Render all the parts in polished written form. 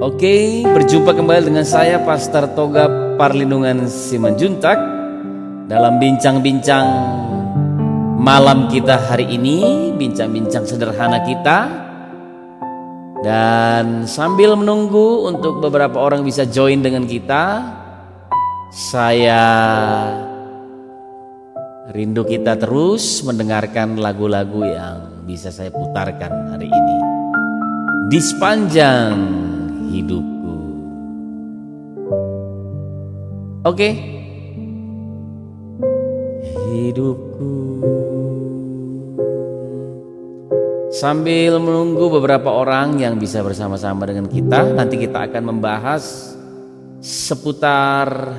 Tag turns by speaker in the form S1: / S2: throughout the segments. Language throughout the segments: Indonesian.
S1: Oke, berjumpa kembali dengan saya Pastor Toga Parlindungan Simanjuntak dalam bincang-bincang malam kita hari ini, bincang-bincang sederhana kita. Dan sambil menunggu untuk beberapa orang bisa join dengan kita, saya rindu kita terus mendengarkan lagu-lagu yang bisa saya putarkan hari ini di sepanjang hidupku. Oke. Hidupku. Sambil menunggu beberapa orang yang bisa bersama-sama dengan kita, nanti kita akan membahas seputar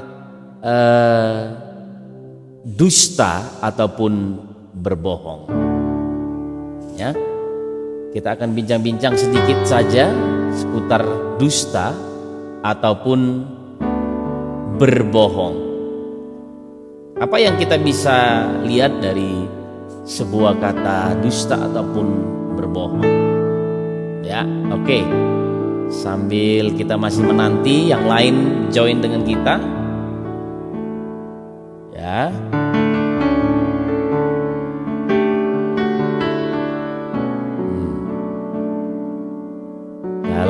S1: dusta ataupun berbohong. Ya. Kita akan bincang-bincang sedikit saja seputar dusta ataupun berbohong. Apa yang kita bisa lihat dari sebuah kata dusta ataupun berbohong? Ya, oke. Sambil kita masih menanti yang lain join dengan kita. Ya.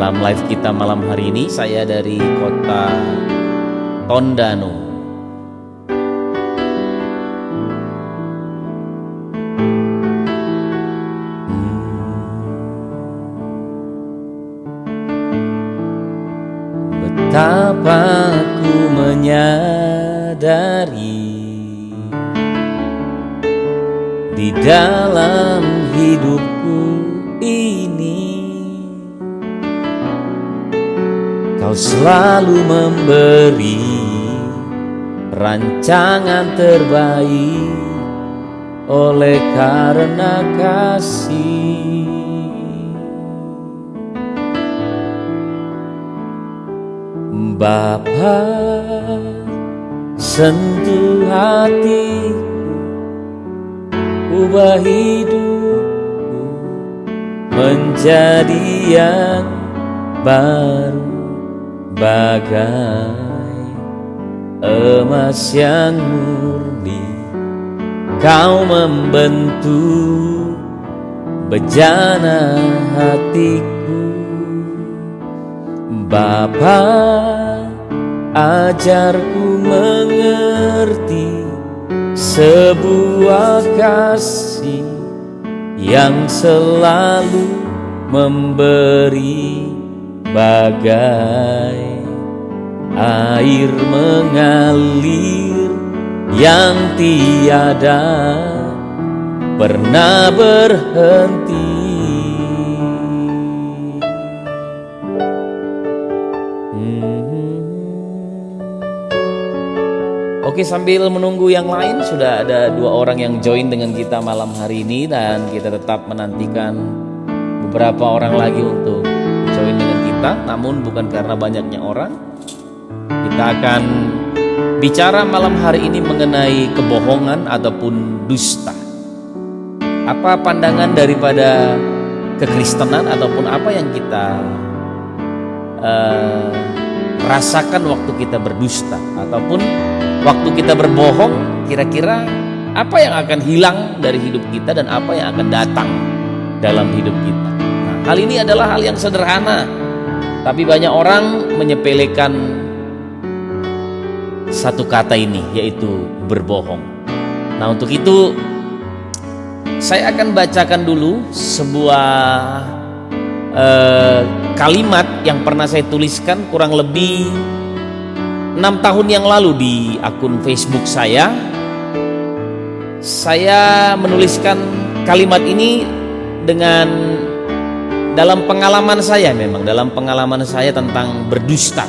S1: Dalam live kita malam hari ini, saya dari kota Tondano. Betapa ku menyadari di dalam hidupku ini Kau selalu memberi rancangan terbaik oleh karena kasih. Bapa, sentuh hatiku, ubah hidupku menjadi yang baru, bagai emas yang murni. Kau membentuk bejana hatiku. Bapa, ajarku mengerti sebuah kasih yang selalu memberi, bagai air mengalir yang tiada pernah berhenti. Oke, sambil menunggu yang lain, sudah ada 2 orang yang join dengan kita malam hari ini, dan kita tetap menantikan beberapa orang lagi untuk join dengan kita. Namun bukan karena banyaknya orang, kita akan bicara malam hari ini mengenai kebohongan ataupun dusta. Apa pandangan daripada kekristenan ataupun apa yang kita rasakan waktu kita berdusta ataupun waktu kita berbohong? Kira-kira apa yang akan hilang dari hidup kita dan apa yang akan datang dalam hidup kita? Nah, hal ini adalah hal yang sederhana, tapi banyak orang menyepelekan satu kata ini, yaitu berbohong. Nah, untuk itu saya akan bacakan dulu sebuah kalimat yang pernah saya tuliskan kurang lebih 6 tahun yang lalu di akun Facebook saya. Saya menuliskan kalimat ini dalam pengalaman saya, memang dalam pengalaman saya tentang berdusta,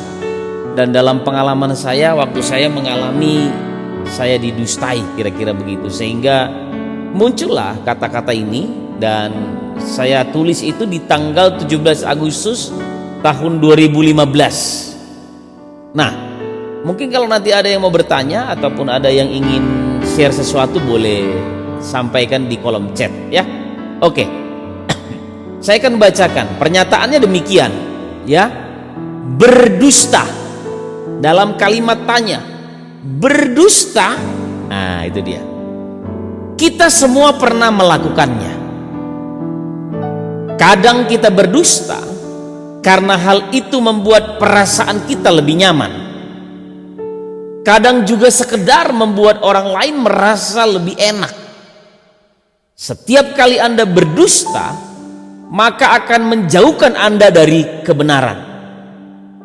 S1: dan dalam pengalaman saya waktu saya mengalami saya didustai, kira-kira begitu, sehingga muncullah kata-kata ini. Dan saya tulis itu di tanggal 17 Agustus tahun 2015. Nah, mungkin kalau nanti ada yang mau bertanya ataupun ada yang ingin share sesuatu, boleh sampaikan di kolom chat ya. Oke. Saya akan bacakan pernyataannya demikian ya. berdusta. Dalam kalimat tanya, berdusta, nah itu dia. Kita semua pernah melakukannya. Kadang kita berdusta karena hal itu membuat perasaan kita lebih nyaman. Kadang juga sekedar membuat orang lain merasa lebih enak. Setiap kali Anda berdusta, maka akan menjauhkan Anda dari kebenaran.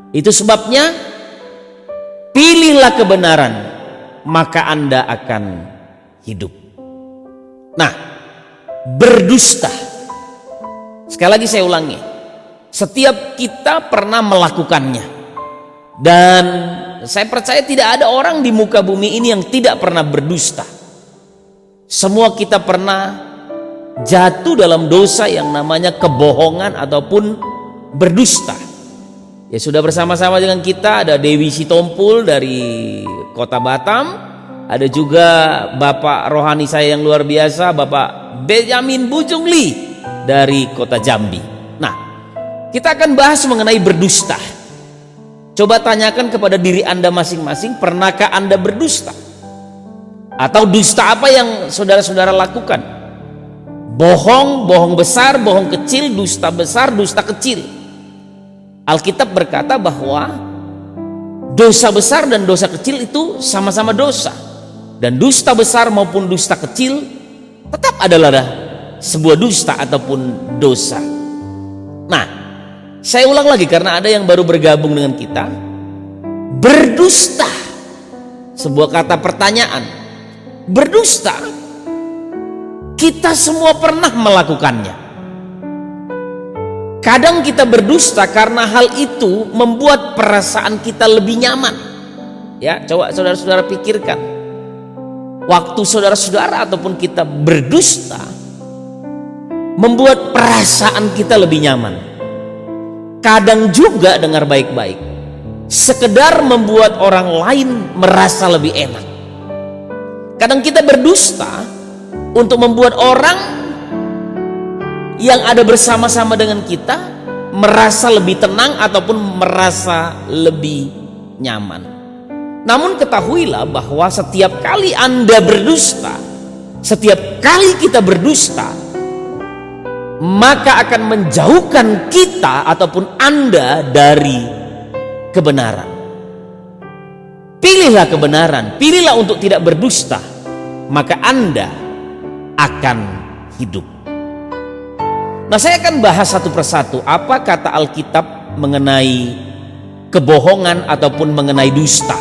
S1: Itu sebabnya pilihlah kebenaran, maka Anda akan hidup. Nah, berdusta. Sekali lagi saya ulangi, setiap kita pernah melakukannya. Dan saya percaya tidak ada orang di muka bumi ini yang tidak pernah berdusta. Semua kita pernah jatuh dalam dosa yang namanya kebohongan ataupun berdusta. Ya, sudah bersama-sama dengan kita ada Dewi Sitompul dari kota Batam, ada juga Bapak rohani saya yang luar biasa, Bapak Benjamin Bujungli dari kota Jambi. Nah, kita akan bahas mengenai berdusta. Coba tanyakan kepada diri Anda masing-masing, pernahkah Anda berdusta? Atau dusta apa yang saudara-saudara lakukan? Bohong, bohong besar, bohong kecil, dusta besar, dusta kecil. Alkitab berkata bahwa dosa besar dan dosa kecil itu sama-sama dosa. Dan dusta besar maupun dusta kecil tetap adalah sebuah dusta ataupun dosa. Nah, saya ulang lagi karena ada yang baru bergabung dengan kita. Berdusta, sebuah kata pertanyaan. Berdusta, kita semua pernah melakukannya. Kadang kita berdusta karena hal itu membuat perasaan kita lebih nyaman. Ya, coba saudara-saudara pikirkan. Waktu saudara-saudara ataupun kita berdusta, membuat perasaan kita lebih nyaman. Kadang juga, dengar baik-baik, sekedar membuat orang lain merasa lebih enak. Kadang kita berdusta untuk membuat orang yang ada bersama-sama dengan kita merasa lebih tenang ataupun merasa lebih nyaman. Namun ketahuilah bahwa setiap kali Anda berdusta, setiap kali kita berdusta, maka akan menjauhkan kita ataupun Anda dari kebenaran. Pilihlah kebenaran, pilihlah untuk tidak berdusta, maka Anda akan hidup. Nah, saya akan bahas satu persatu apa kata Alkitab mengenai kebohongan ataupun mengenai dusta.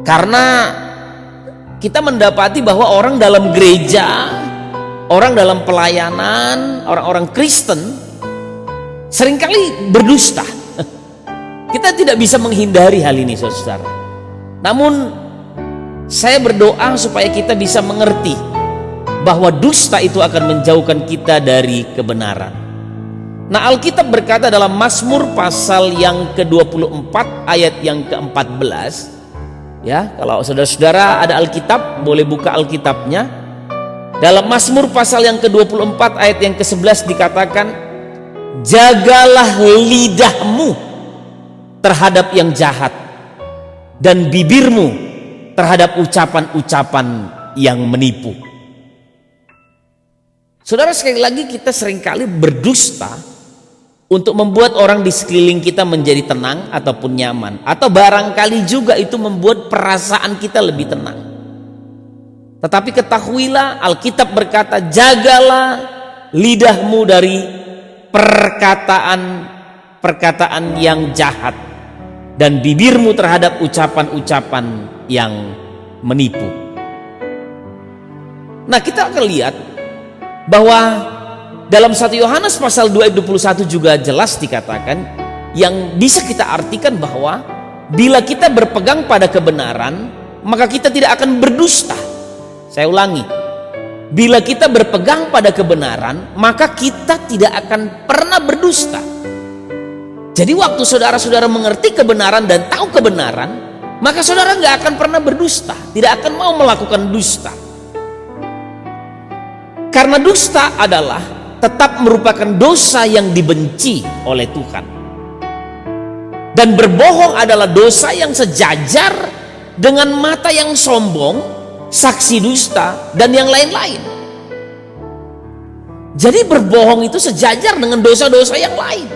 S1: Karena kita mendapati bahwa orang dalam gereja, orang dalam pelayanan, orang-orang Kristen seringkali berdusta. Kita tidak bisa menghindari hal ini, saudara. Namun saya berdoa supaya kita bisa mengerti bahwa dusta itu akan menjauhkan kita dari kebenaran. Nah, Alkitab berkata dalam Mazmur pasal yang ke-24 ayat yang ke-14. Ya, kalau saudara-saudara ada Alkitab, boleh buka Alkitabnya. Dalam Mazmur pasal yang ke-24 ayat yang ke-11 dikatakan, jagalah lidahmu terhadap yang jahat dan bibirmu terhadap ucapan-ucapan yang menipu. Saudara, sekali lagi kita seringkali berdusta untuk membuat orang di sekeliling kita menjadi tenang ataupun nyaman, atau barangkali juga itu membuat perasaan kita lebih tenang. Tetapi ketahuilah, Alkitab berkata, jagalah lidahmu dari perkataan yang jahat dan bibirmu terhadap ucapan-ucapan yang menipu. Nah, kita akan lihat bahwa dalam 1 Yohanes pasal 2 ayat 21 juga jelas dikatakan, yang bisa kita artikan bahwa bila kita berpegang pada kebenaran, maka kita tidak akan berdusta. Saya ulangi, bila kita berpegang pada kebenaran, maka kita tidak akan pernah berdusta. Jadi waktu saudara-saudara mengerti kebenaran dan tahu kebenaran, maka saudara nggak akan pernah berdusta, tidak akan mau melakukan dusta. Karena dusta adalah tetap merupakan dosa yang dibenci oleh Tuhan. Dan berbohong adalah dosa yang sejajar dengan mata yang sombong, saksi dusta, dan yang lain-lain. Jadi berbohong itu sejajar dengan dosa-dosa yang lain.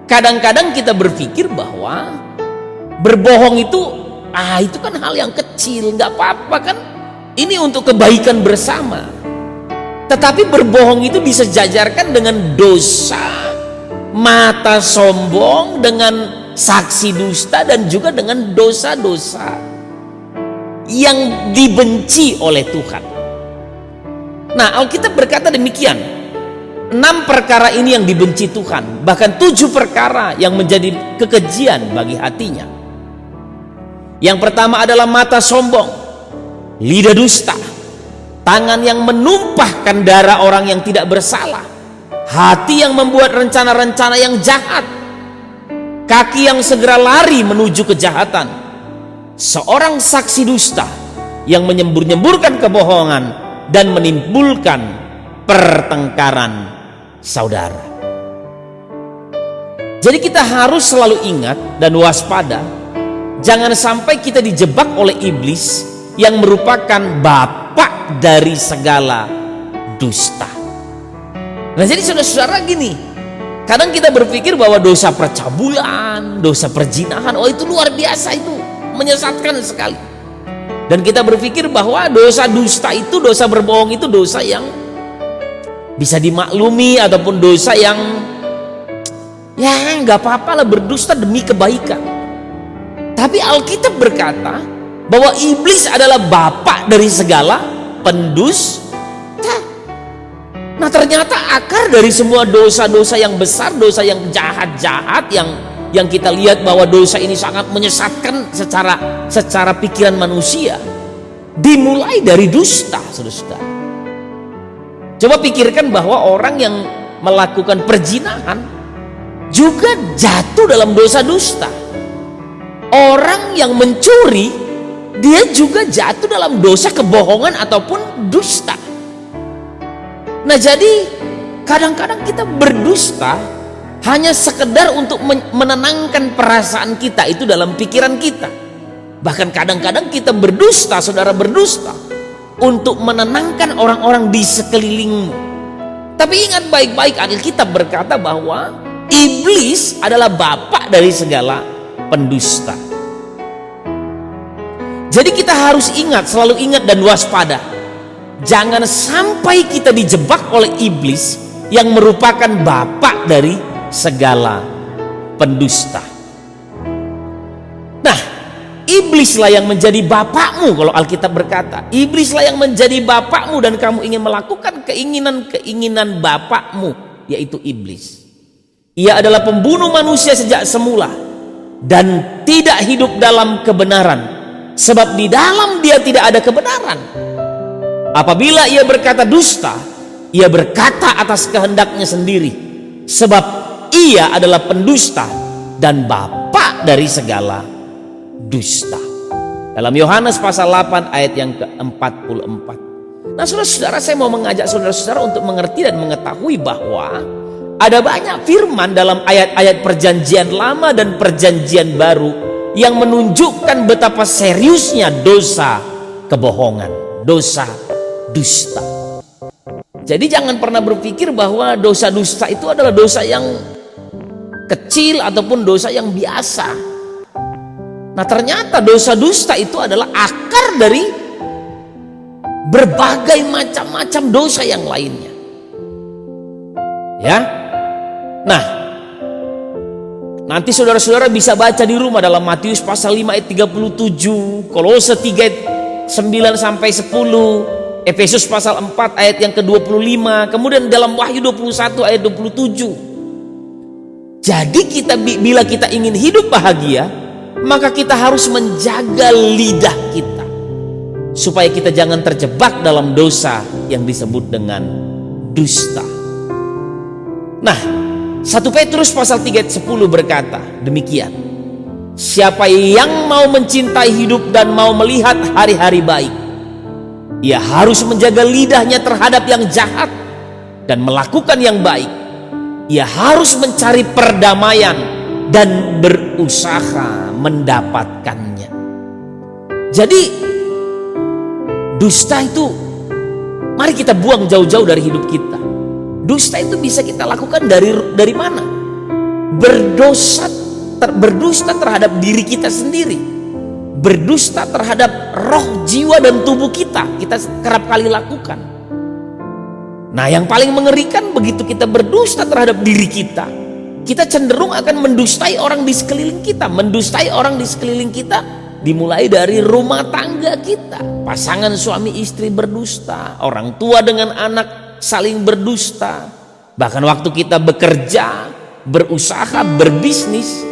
S1: Kadang-kadang kita berpikir bahwa berbohong itu kan hal yang kecil, nggak apa-apa kan, ini untuk kebaikan bersama. Tetapi berbohong itu disejajarkan dengan dosa mata sombong, dengan saksi dusta, dan juga dengan dosa-dosa yang dibenci oleh Tuhan. Nah, Alkitab berkata demikian, 6 perkara ini yang dibenci Tuhan, bahkan 7 perkara yang menjadi kekejian bagi hatinya. Yang pertama adalah mata sombong, lidah dusta, tangan yang menumpahkan darah orang yang tidak bersalah, hati yang membuat rencana-rencana yang jahat, kaki yang segera lari menuju kejahatan, seorang saksi dusta yang menyembur-nyemburkan kebohongan dan menimbulkan pertengkaran saudara. Jadi kita harus selalu ingat dan waspada, jangan sampai kita dijebak oleh iblis yang merupakan bapak dari segala dusta. Nah, jadi saudara-saudara gini, kadang kita berpikir bahwa dosa percabulan, dosa perzinahan, oh itu luar biasa, itu menyesatkan sekali. Dan kita berpikir bahwa dosa dusta itu, dosa berbohong itu dosa yang bisa dimaklumi, ataupun dosa yang ya nggak apa-apa lah, berdusta demi kebaikan. Tapi Alkitab berkata bahwa iblis adalah bapak dari segala pendusta. Nah, ternyata akar dari semua dosa-dosa yang besar, dosa yang jahat-jahat, yang kita lihat bahwa dosa ini sangat menyesatkan secara pikiran manusia, dimulai dari dusta, saudara-saudara. Coba pikirkan bahwa orang yang melakukan perzinahan juga jatuh dalam dosa dusta. Orang yang mencuri, dia juga jatuh dalam dosa kebohongan ataupun dusta. Nah, jadi kadang-kadang kita berdusta hanya sekedar untuk menenangkan perasaan kita itu dalam pikiran kita. Bahkan kadang-kadang kita berdusta, saudara, berdusta untuk menenangkan orang-orang di sekelilingmu. Tapi ingat baik-baik, Alkitab berkata bahwa iblis adalah bapak dari segala pendusta. Jadi kita harus ingat, selalu ingat dan waspada. Jangan sampai kita dijebak oleh iblis yang merupakan bapak dari segala pendusta. Nah, iblislah yang menjadi bapakmu. Kalau Alkitab berkata, iblislah yang menjadi bapakmu dan kamu ingin melakukan keinginan-keinginan bapakmu, yaitu iblis. Ia adalah pembunuh manusia sejak semula dan tidak hidup dalam kebenaran, sebab di dalam dia tidak ada kebenaran. Apabila ia berkata dusta, ia berkata atas kehendaknya sendiri, sebab ia adalah pendusta dan bapa dari segala dusta. Dalam Yohanes pasal 8 ayat yang ke-44. Nah, saudara-saudara, saya mau mengajak saudara-saudara untuk mengerti dan mengetahui bahwa ada banyak firman dalam ayat-ayat perjanjian lama dan perjanjian baru yang menunjukkan betapa seriusnya dosa kebohongan, dosa dusta. Jadi jangan pernah berpikir bahwa dosa dusta itu adalah dosa yang kecil ataupun dosa yang biasa. Nah, ternyata dosa dusta itu adalah akar dari berbagai macam-macam dosa yang lainnya. Ya. Nah, nanti saudara-saudara bisa baca di rumah dalam Matius pasal 5 ayat 37, Kolose 3 ayat 9 sampai 10, Efesus pasal 4 ayat yang ke-25, kemudian dalam Wahyu 21 ayat 27. Jadi bila kita ingin hidup bahagia, maka kita harus menjaga lidah kita supaya kita jangan terjebak dalam dosa yang disebut dengan dusta. Nah, 1 Petrus pasal 3 ayat 10 berkata demikian, siapa yang mau mencintai hidup dan mau melihat hari-hari baik, ia harus menjaga lidahnya terhadap yang jahat dan melakukan yang baik. Ia harus mencari perdamaian dan berusaha mendapatkannya. Jadi dusta itu mari kita buang jauh-jauh dari hidup kita. Dusta itu bisa kita lakukan dari mana? Berdusta terhadap diri kita sendiri, berdusta terhadap roh, jiwa, dan tubuh kita kerap kali lakukan. Nah, yang paling mengerikan begitu kita berdusta terhadap diri kita cenderung akan mendustai orang di sekeliling kita. Mendustai orang di sekeliling kita dimulai dari rumah tangga kita. Pasangan suami istri berdusta, orang tua dengan anak saling berdusta. Bahkan waktu kita bekerja, berusaha, berbisnis,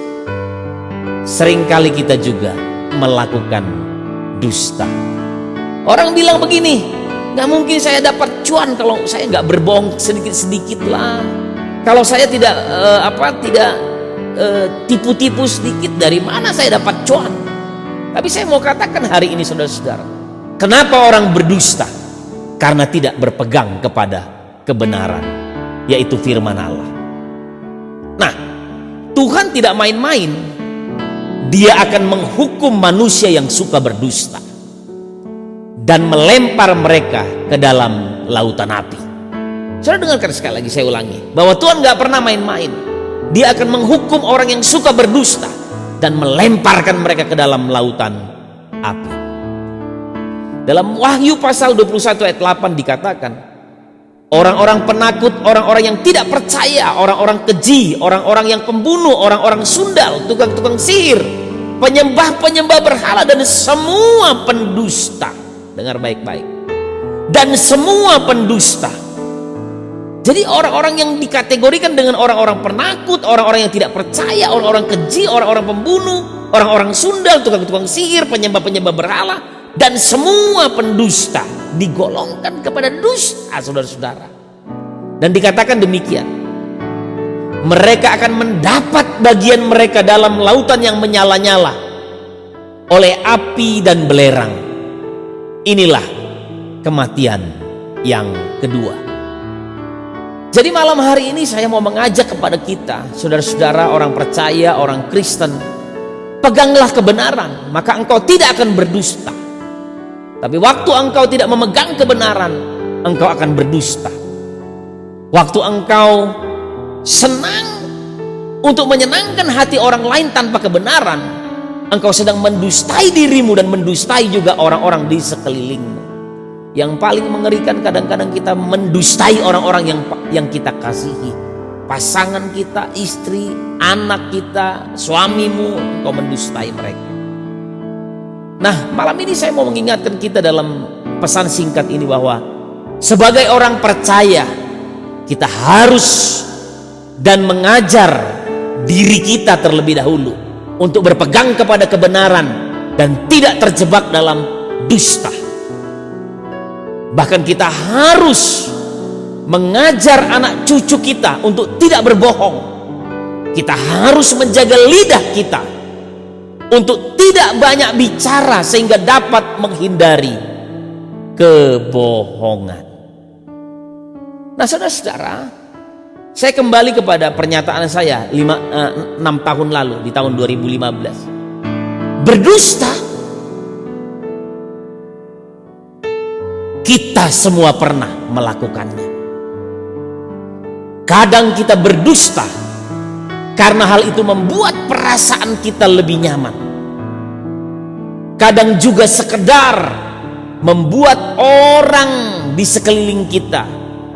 S1: seringkali kita juga melakukan dusta. Orang bilang begini, gak mungkin saya dapat cuan kalau saya gak berbohong sedikit-sedikit lah. Kalau saya tidak tipu-tipu sedikit, dari mana saya dapat cuan? Tapi saya mau katakan hari ini saudara-saudara, kenapa orang berdusta? Karena tidak berpegang kepada kebenaran, yaitu firman Allah. Nah, Tuhan tidak main-main. Dia akan menghukum manusia yang suka berdusta dan melempar mereka ke dalam lautan api. Saudara dengarkan sekali lagi, saya ulangi, bahwa Tuhan gak pernah main-main. Dia akan menghukum orang yang suka berdusta dan melemparkan mereka ke dalam lautan api. Dalam Wahyu pasal 21 ayat 8 dikatakan, orang-orang penakut, orang-orang yang tidak percaya, orang-orang keji, orang-orang yang pembunuh, orang-orang sundal, tukang-tukang sihir, penyembah-penyembah berhala, dan semua pendusta. Dengar baik-baik. Dan semua pendusta. Jadi orang-orang yang dikategorikan dengan orang-orang penakut, orang-orang yang tidak percaya, orang-orang keji, orang-orang pembunuh, orang-orang sundal, tukang-tukang sihir, penyembah-penyembah berhala, dan semua pendusta digolongkan kepada dusta, saudara-saudara. Dan dikatakan demikian, mereka akan mendapat bagian mereka dalam lautan yang menyala-nyala oleh api dan belerang. Inilah kematian yang kedua. Jadi malam hari ini saya mau mengajak kepada kita, saudara-saudara, orang percaya, orang Kristen, peganglah kebenaran, maka engkau tidak akan berdusta. Tapi waktu engkau tidak memegang kebenaran, engkau akan berdusta. Waktu engkau senang untuk menyenangkan hati orang lain tanpa kebenaran, engkau sedang mendustai dirimu dan mendustai juga orang-orang di sekelilingmu. Yang paling mengerikan, kadang-kadang kita mendustai orang-orang yang kita kasihi. Pasangan kita, istri, anak kita, suamimu, engkau mendustai mereka. Nah, malam ini saya mau mengingatkan kita dalam pesan singkat ini bahwa sebagai orang percaya, kita harus dan mengajar diri kita terlebih dahulu untuk berpegang kepada kebenaran dan tidak terjebak dalam dusta. Bahkan kita harus mengajar anak cucu kita untuk tidak berbohong. Kita harus menjaga lidah kita untuk tidak banyak bicara sehingga dapat menghindari kebohongan. Nah, saudara-saudara, saya kembali kepada pernyataan saya 6 tahun lalu, di tahun 2015. Berdusta, kita semua pernah melakukannya. Kadang kita berdusta karena hal itu membuat perasaan kita lebih nyaman. Kadang juga sekedar membuat orang di sekeliling kita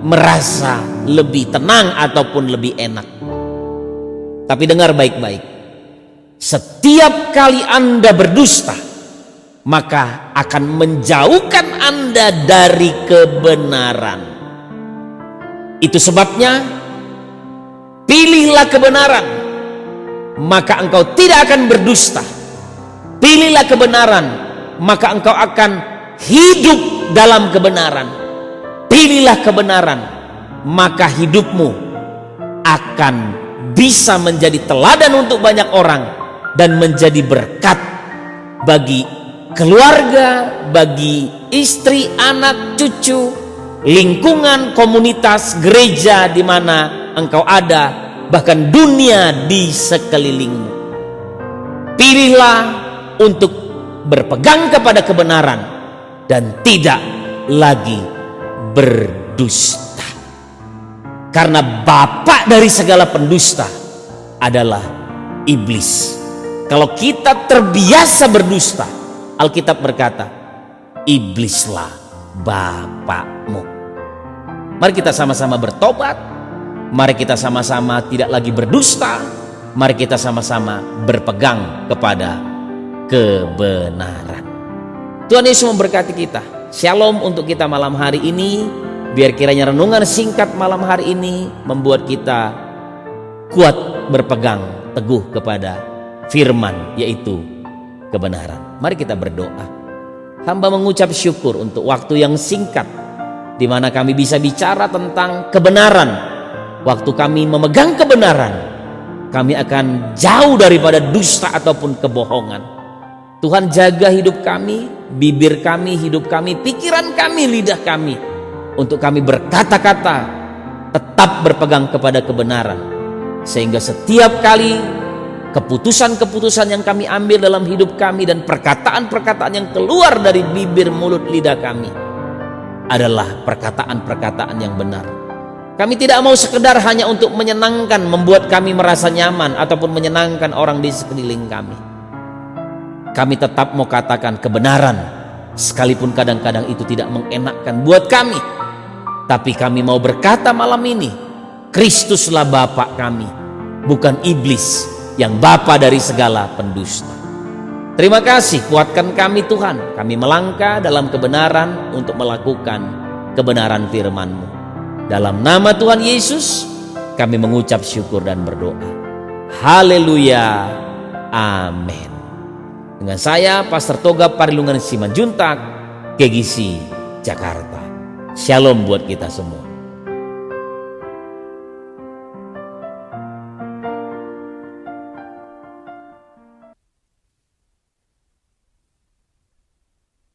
S1: merasa lebih tenang ataupun lebih enak. Tapi dengar baik-baik, setiap kali Anda berdusta, maka akan menjauhkan Anda dari kebenaran. Itu sebabnya pilihlah kebenaran, maka engkau tidak akan berdusta. Pilihlah kebenaran, maka engkau akan hidup dalam kebenaran. Pilihlah kebenaran, maka hidupmu akan bisa menjadi teladan untuk banyak orang dan menjadi berkat bagi keluarga, bagi istri, anak, cucu, lingkungan, komunitas, gereja di mana engkau ada, bahkan dunia di sekelilingmu. Pilihlah untuk berpegang kepada kebenaran dan tidak lagi berdusta. Karena bapak dari segala pendusta adalah iblis. Kalau kita terbiasa berdusta, Alkitab berkata, iblislah bapakmu. Mari kita sama-sama bertobat. Mari kita sama-sama tidak lagi berdusta. Mari kita sama-sama berpegang kepada kebenaran. Tuhan Yesus memberkati kita. Shalom untuk kita malam hari ini. Biar kiranya renungan singkat malam hari ini membuat kita kuat berpegang teguh kepada firman, yaitu kebenaran. Mari kita berdoa. Hamba mengucap syukur untuk waktu yang singkat di mana kami bisa bicara tentang kebenaran. Waktu kami memegang kebenaran, kami akan jauh daripada dusta ataupun kebohongan. Tuhan jaga hidup kami, bibir kami, hidup kami, pikiran kami, lidah kami, untuk kami berkata-kata tetap berpegang kepada kebenaran. Sehingga setiap kali keputusan-keputusan yang kami ambil dalam hidup kami dan perkataan-perkataan yang keluar dari bibir, mulut, lidah kami adalah perkataan-perkataan yang benar. Kami tidak mau sekedar hanya untuk menyenangkan, membuat kami merasa nyaman ataupun menyenangkan orang di sekeliling kami. Kami tetap mau katakan kebenaran, sekalipun kadang-kadang itu tidak mengenakkan buat kami. Tapi kami mau berkata malam ini, Kristuslah Bapa kami, bukan iblis yang bapa dari segala pendusta. Terima kasih, kuatkan kami Tuhan. Kami melangkah dalam kebenaran untuk melakukan kebenaran firman-Mu. Dalam nama Tuhan Yesus kami mengucap syukur dan berdoa. Haleluya. Amin. Dengan saya Pastor Toga Parilungan Simanjuntak, GGC Jakarta. Shalom buat kita semua.